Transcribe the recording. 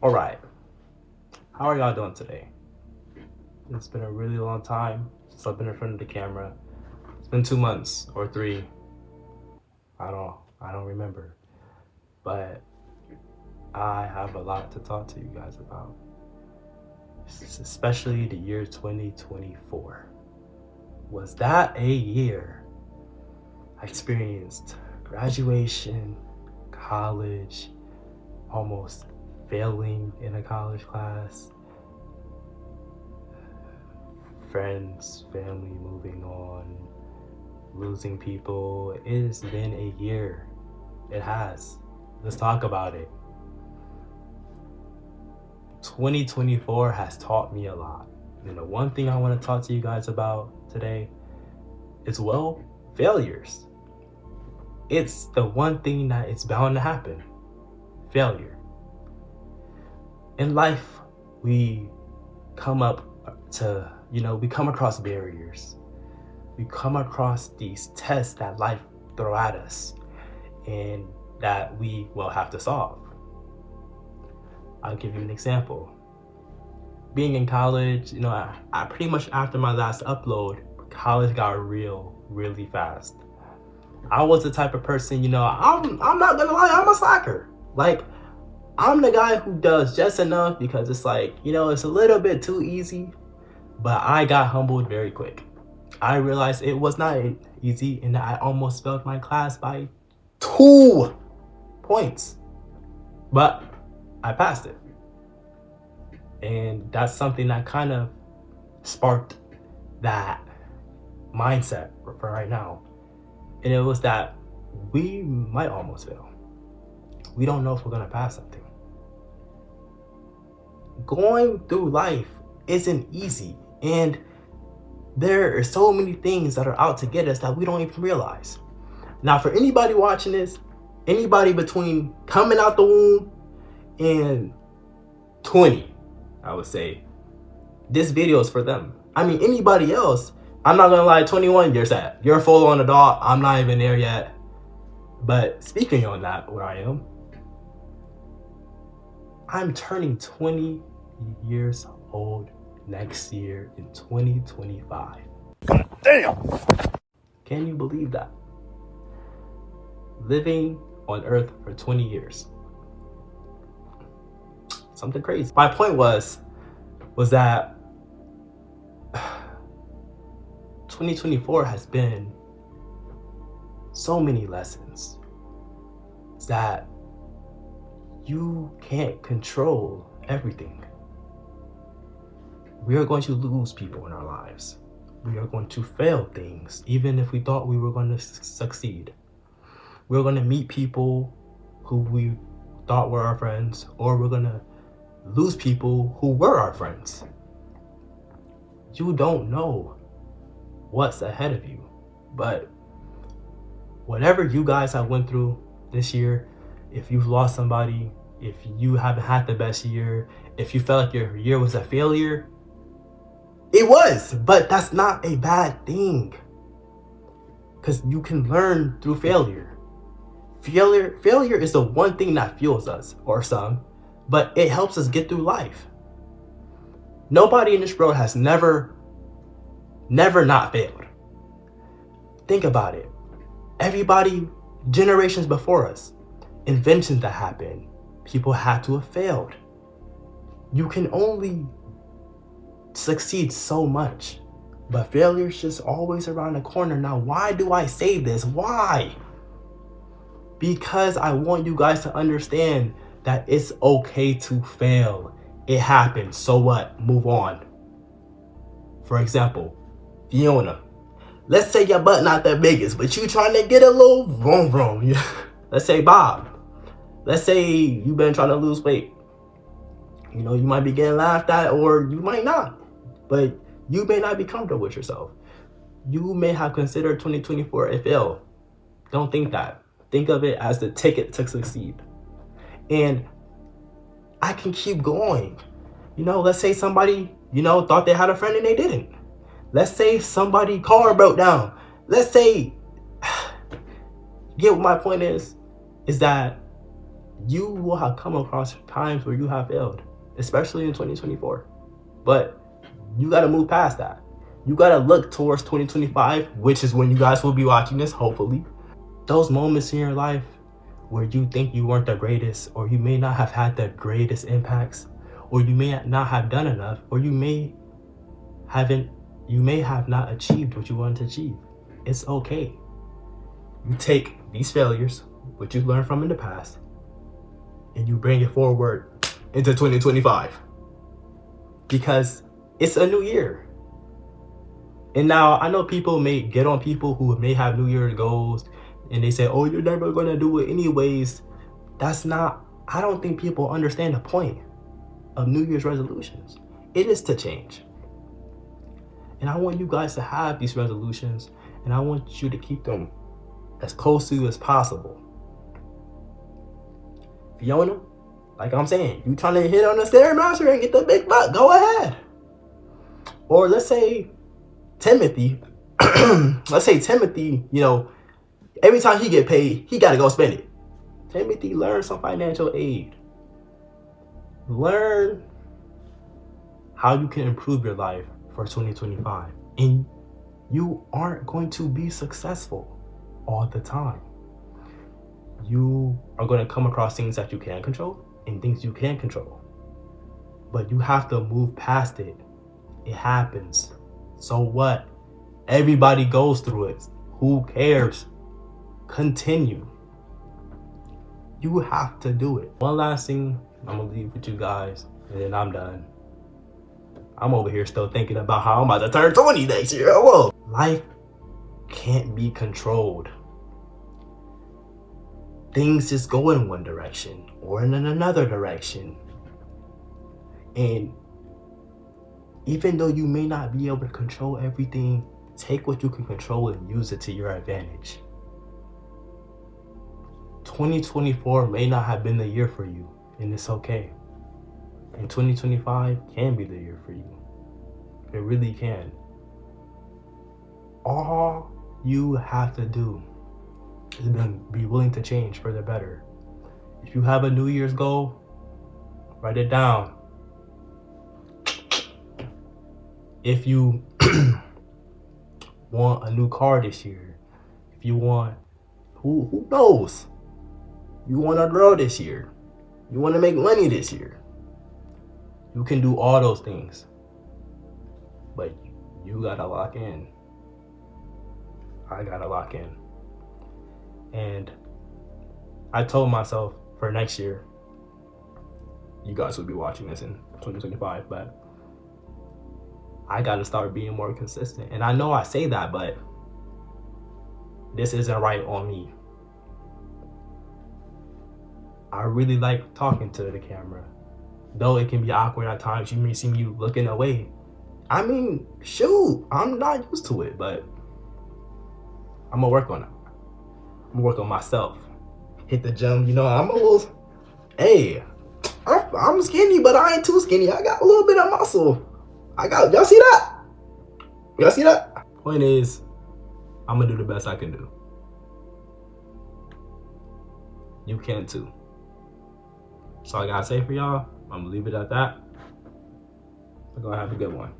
All right, how are y'all doing today? It's been a really long time since I've been in front of the camera. It's been 2 months or three. I don't remember. But I have a lot to talk to you guys about, especially the year 2024. Was that a year I experienced graduation, college, almost failing in a college class, friends, family moving on, losing people. It has been a year. It has. Let's talk about it. 2024 has taught me a lot. And the one thing I want to talk to you guys about today is, well, failures. It's the one thing that it's bound to happen. Failure. In life, we come up we come across barriers. We come across these tests that life throw at us and that we will have to solve. I'll give you an example. Being in college, I pretty much after my last upload, college got really fast. I was the type of person, I'm not gonna lie, I'm a slacker. Like, I'm the guy who does just enough because it's like, it's a little bit too easy, but I got humbled very quick. I realized it was not easy and I almost failed my class by 2 points, but I passed it. And that's something that kind of sparked that mindset for right now. And it was that we might almost fail. We don't know if we're going to pass something. Going through life isn't easy. And there are so many things that are out to get us that we don't even realize. Now, for anybody watching this, anybody between coming out the womb and 20, I would say, this video is for them. I mean, anybody else, I'm not gonna lie, 21, you're sad. You're full on adult. I'm not even there yet. But speaking on that, where I am, I'm turning 20 years old next year in 2025. God damn! Can you believe that? Living on Earth for 20 years. Something crazy. My point was that 2024 has been so many lessons that you can't control everything. We are going to lose people in our lives. We are going to fail things, even if we thought we were going to succeed. We're going to meet people who we thought were our friends, or we're going to lose people who were our friends. You don't know what's ahead of you, but whatever you guys have went through this year, if you've lost somebody, if you haven't had the best year, if you felt like your year was a failure, it was, but that's not a bad thing, because you can learn through failure. Failure is the one thing that fuels us, or some, but it helps us get through life. Nobody in this world has never not failed. Think about it. Everybody, generations before us, inventions that happened, people had to have failed. You can only succeed so much, but failure's just always around the corner. Now, why do I say this? Why? Because I want you guys to understand that it's okay to fail. It happens. So what? Move on. For example, Fiona. Let's say your butt not the biggest, but you trying to get a little vroom. Let's say Bob. Let's say you've been trying to lose weight. You might be getting laughed at, or you might not. But you may not be comfortable with yourself. You may have considered 2024 a fail. Don't think that. Think of it as the ticket to succeed. And I can keep going. Let's say somebody, thought they had a friend and they didn't. Let's say somebody's car broke down. Let's say, get what my point is that You will have come across times where you have failed, especially in 2024. But you got to move past that. You got to look towards 2025, which is when you guys will be watching this, hopefully. Those moments in your life where you think you weren't the greatest, or you may not have had the greatest impacts, or you may not have done enough, or you may have not achieved what you wanted to achieve. It's okay. You take these failures, what you learned from in the past, and you bring it forward into 2025. Because it's a new year. And now I know people may get on people who may have New Year's goals and they say, oh, you're never gonna do it anyways. I don't think people understand the point of New Year's resolutions. It is to change. And I want you guys to have these resolutions, and I want you to keep them as close to you as possible. Fiona, like I'm saying, you trying to hit on the Stairmaster and get the big butt, go ahead. Or let's say Timothy, every time he get paid, he got to go spend it. Timothy, learn some financial aid. Learn how you can improve your life for 2025. And you aren't going to be successful all the time. You are going to come across things that you can control and things you can't control. But you have to move past it. It happens. So what? Everybody goes through it. Who cares? Continue. You have to do it. One last thing I'm gonna leave with you guys, and then I'm done. I'm over here still thinking about how I'm about to turn 20 next year. Whoa. Life can't be controlled. Things just go in one direction or in another direction. And even though you may not be able to control everything, take what you can control and use it to your advantage. 2024 may not have been the year for you, and it's okay. And 2025 can be the year for you. It really can. All you have to do is be willing to change for the better. If you have a New Year's goal, write it down. If you want a new car this year, if you want, who knows? You want a girl this year. You want to make money this year. You can do all those things. But you gotta lock in. I gotta lock in. And I told myself for next year, you guys will be watching this in 2025, but I gotta start being more consistent. And I know I say that, but this isn't right on me. I really like talking to the camera. Though it can be awkward at times, you may see me looking away. I mean, shoot, I'm not used to it, but I'm gonna work on it. I'm gonna work on myself. Hit the gym, I'm a little, I'm skinny, but I ain't too skinny. I got a little bit of muscle. Y'all see that? Y'all see that? Point is, I'm gonna do the best I can do. You can too. That's all I gotta say for y'all. I'm gonna leave it at that. So go have a good one.